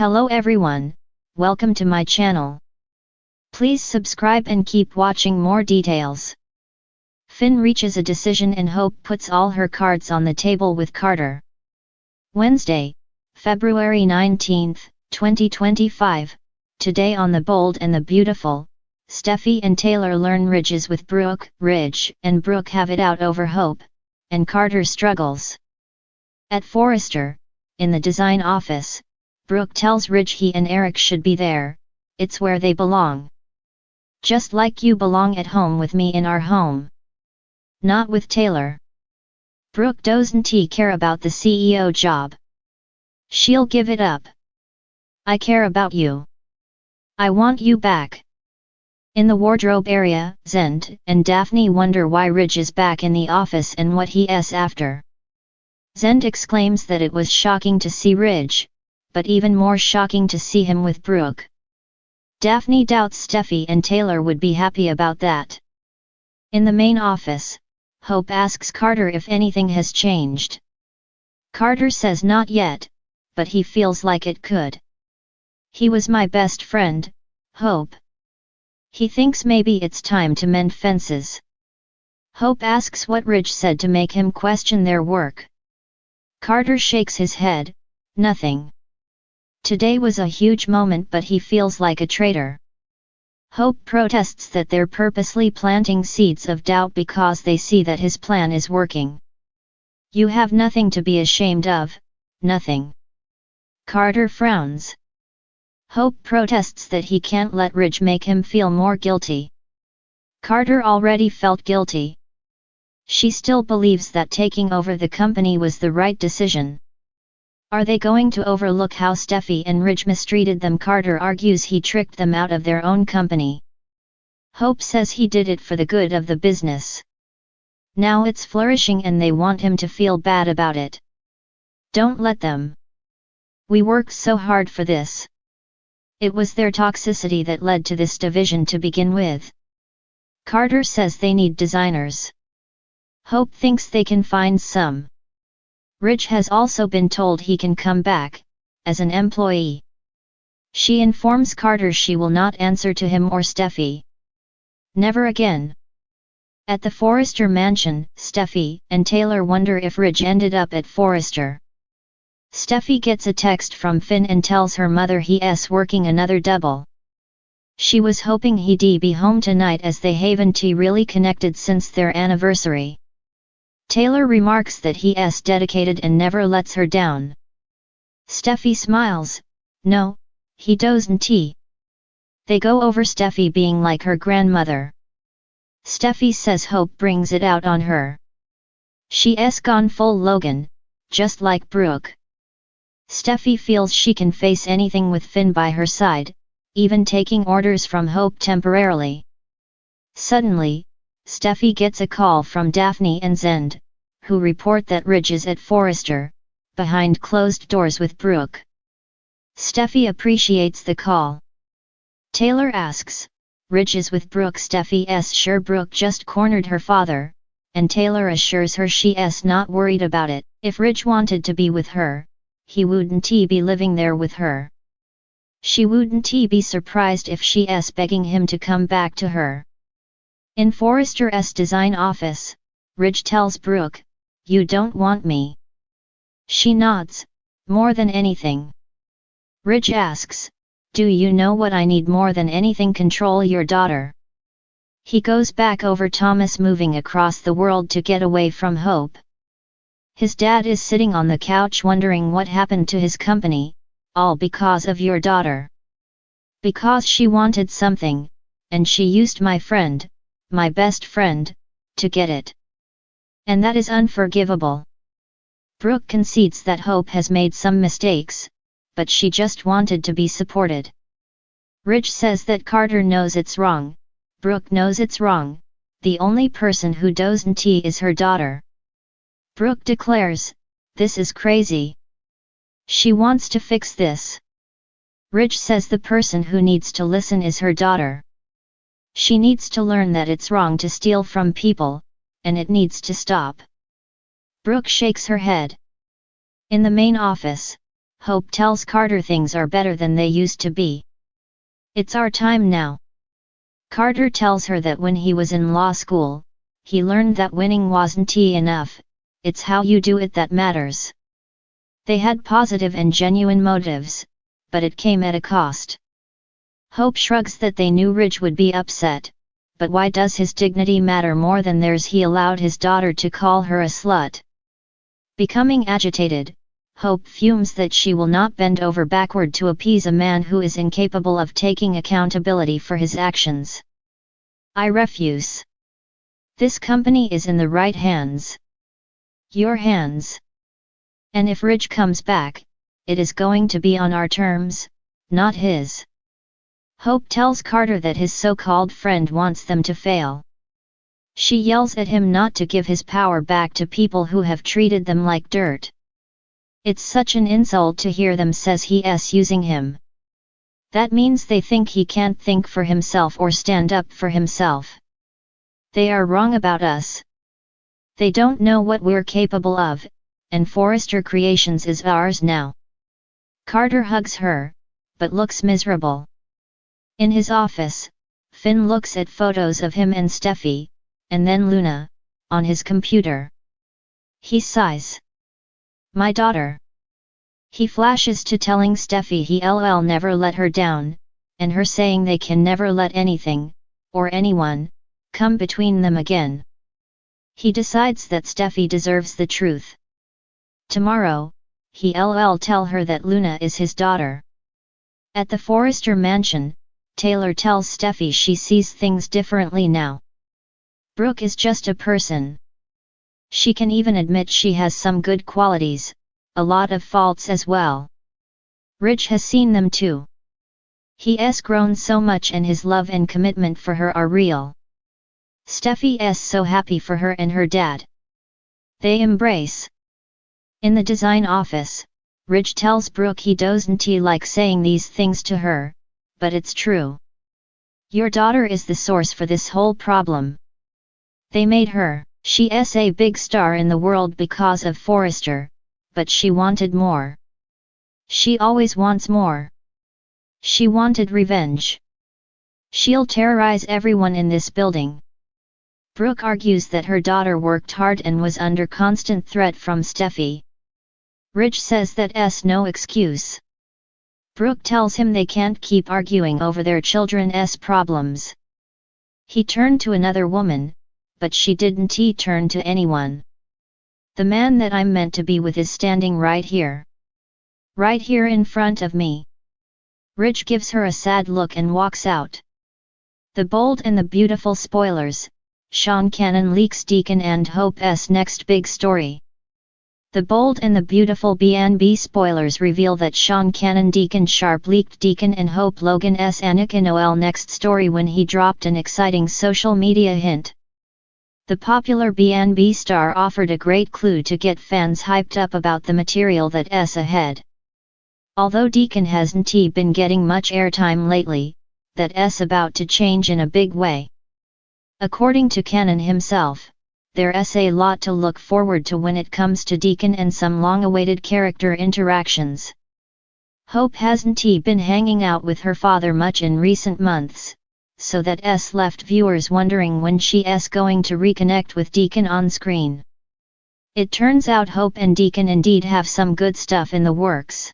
Hello everyone, welcome to my channel. Please subscribe and keep watching more details. Finn reaches a decision and Hope puts all her cards on the table with Carter. Wednesday, February 19, 2025. Today on The Bold and the Beautiful, Steffi and Taylor learn Ridge is with Brooke. Ridge and Brooke have it out over Hope, and Carter struggles. At Forrester, in the design office, Brooke tells Ridge he and Eric should be there, it's where they belong. Just like you belong at home with me in our home. Not with Taylor. Brooke doesn't care about the CEO job. She'll give it up. I care about you. I want you back. In the wardrobe area, Zend and Daphne wonder why Ridge is back in the office and what he's after. Zend exclaims that it was shocking to see Ridge, but even more shocking to see him with Brooke. Daphne doubts Steffi and Taylor would be happy about that. In the main office, Hope asks Carter if anything has changed. Carter says not yet, but he feels like it could. He was my best friend, Hope. He thinks maybe it's time to mend fences. Hope asks what Ridge said to make him question their work. Carter shakes his head, nothing. Today was a huge moment, but he feels like a traitor. Hope protests that they're purposely planting seeds of doubt because they see that his plan is working. You have nothing to be ashamed of, nothing. Carter frowns. Hope protests that he can't let Ridge make him feel more guilty. Carter already felt guilty. She still believes that taking over the company was the right decision. Are they going to overlook how Steffi and Ridge mistreated them? Carter argues he tricked them out of their own company. Hope says he did it for the good of the business. Now it's flourishing and they want him to feel bad about it. Don't let them. We worked so hard for this. It was their toxicity that led to this division to begin with. Carter says they need designers. Hope thinks they can find some. Ridge has also been told he can come back, as an employee. She informs Carter she will not answer to him or Steffi. Never again. At the Forrester mansion, Steffi and Taylor wonder if Ridge ended up at Forrester. Steffi gets a text from Finn and tells her mother he's working another double. She was hoping he'd be home tonight as they haven't really connected since their anniversary. Taylor remarks that he's dedicated and never lets her down. Steffi smiles. No, he doesn't. They go over Steffi being like her grandmother. Steffi says Hope brings it out on her. She's gone full Logan, just like Brooke. Steffi feels she can face anything with Finn by her side, even taking orders from Hope temporarily. Suddenly, Steffi gets a call from Daphne and Zend, who report that Ridge is at Forrester, behind closed doors with Brooke. Steffi appreciates the call. Taylor asks, Ridge is with Brooke. Steffi's sure Brooke just cornered her father, and Taylor assures her she's not worried about it. If Ridge wanted to be with her, he wouldn't be living there with her. She wouldn't be surprised if she's begging him to come back to her. In Forrester's design office, Ridge tells Brooke, "You don't want me." She nods, more than anything. Ridge asks, "Do you know what I need more than anything? Control your daughter." He goes back over Thomas moving across the world to get away from Hope. His dad is sitting on the couch wondering what happened to his company, all because of your daughter. Because she wanted something, and she used my friend, my best friend, to get it. And that is unforgivable. Brooke concedes that Hope has made some mistakes, but she just wanted to be supported. Ridge says that Carter knows it's wrong, Brooke knows it's wrong, the only person who doesn't is her daughter. Brooke declares, "This is crazy. She wants to fix this." Ridge says the person who needs to listen is her daughter. She needs to learn that it's wrong to steal from people, and it needs to stop. Brooke shakes her head. In the main office, Hope tells Carter things are better than they used to be. It's our time now. Carter tells her that when he was in law school, he learned that winning wasn't enough, it's how you do it that matters. They had positive and genuine motives, but it came at a cost. Hope shrugs that they knew Ridge would be upset, but why does his dignity matter more than theirs? He allowed his daughter to call her a slut. Becoming agitated, Hope fumes that she will not bend over backward to appease a man who is incapable of taking accountability for his actions. I refuse. This company is in the right hands. Your hands. And if Ridge comes back, it is going to be on our terms, not his. Hope tells Carter that his so-called friend wants them to fail. She yells at him not to give his power back to people who have treated them like dirt. It's such an insult to hear them, says he's using him. That means they think he can't think for himself or stand up for himself. They are wrong about us. They don't know what we're capable of, and Forrester Creations is ours now. Carter hugs her, but looks miserable. In his office, Finn looks at photos of him and Steffi, and then Luna, on his computer. He sighs. My daughter. He flashes to telling Steffi he'll never let her down, and her saying they can never let anything, or anyone, come between them again. He decides that Steffi deserves the truth. Tomorrow, he'll tell her that Luna is his daughter. At the Forrester mansion, Taylor tells Steffi she sees things differently now. Brooke is just a person. She can even admit she has some good qualities, a lot of faults as well. Ridge has seen them too. He's grown so much and his love and commitment for her are real. Steffi's so happy for her and her dad. They embrace. In the design office, Ridge tells Brooke he doesn't like saying these things to her, but it's true. Your daughter is the source for this whole problem. They made her. She's a big star in the world because of Forrester, but she wanted more. She always wants more. She wanted revenge. She'll terrorize everyone in this building. Brooke argues that her daughter worked hard and was under constant threat from Steffi. Ridge says that's no excuse. Brooke tells him they can't keep arguing over their children's problems. He turned to another woman, but she didn't turn to anyone. The man that I'm meant to be with is standing right here. Right here in front of me. Ridge gives her a sad look and walks out. The Bold and the Beautiful spoilers, Sean Cannon leaks Deacon and Hope's next big story. The Bold and the Beautiful B&B spoilers reveal that Sean Cannon Deacon Sharp leaked Deacon and Hope Logan's Anakin Noel next story when he dropped an exciting social media hint. The popular B&B star offered a great clue to get fans hyped up about the material that's ahead. Although Deacon hasn't been getting much airtime lately, that's about to change in a big way. According to Cannon himself, there's a lot to look forward to when it comes to Deacon and some long-awaited character interactions. Hope hasn't been hanging out with her father much in recent months, so that's left viewers wondering when she's going to reconnect with Deacon on screen. It turns out Hope and Deacon indeed have some good stuff in the works.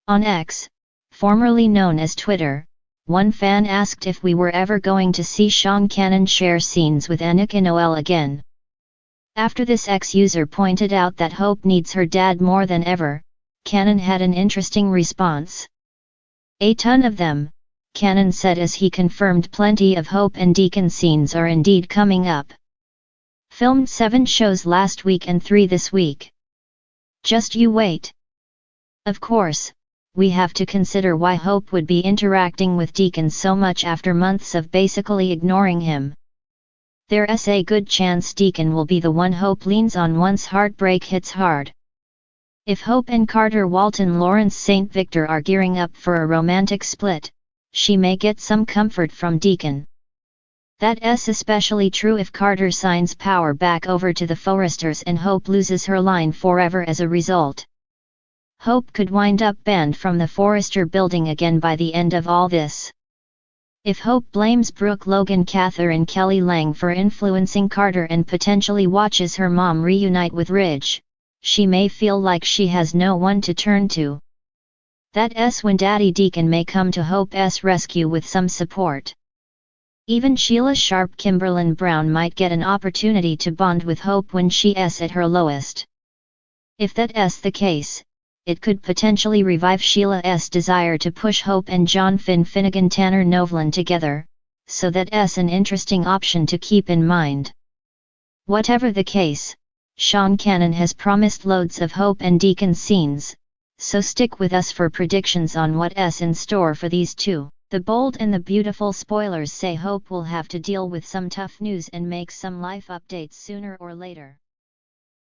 On X, formerly known as Twitter, one fan asked if we were ever going to see Sean Cannon share scenes with Anakin Noel again. After this ex-user pointed out that Hope needs her dad more than ever, Cannon had an interesting response. A ton of them, Cannon said as he confirmed plenty of Hope and Deacon scenes are indeed coming up. Filmed 7 shows last week and 3 this week. Just you wait. Of course, we have to consider why Hope would be interacting with Deacon so much after months of basically ignoring him. There's a good chance Deacon will be the one Hope leans on once heartbreak hits hard. If Hope and Carter Walton Lawrence St. Victor are gearing up for a romantic split, she may get some comfort from Deacon. That's especially true if Carter signs power back over to the Forresters and Hope loses her line forever as a result. Hope could wind up banned from the Forrester building again by the end of all this. If Hope blames Brooke Logan Catherine Kelly Lang for influencing Carter and potentially watches her mom reunite with Ridge, she may feel like she has no one to turn to. That's when Daddy Deacon may come to Hope's rescue with some support. Even Sheila Sharp Kimberlyn Brown might get an opportunity to bond with Hope when she's at her lowest. If that's the case, it could potentially revive Sheila's desire to push Hope and John Finnegan Tanner Novlan together, so that's an interesting option to keep in mind. Whatever the case, Sean Cannon has promised loads of Hope and Deacon scenes, so stick with us for predictions on what's in store for these two. The bold and the beautiful spoilers say Hope will have to deal with some tough news and make some life updates sooner or later.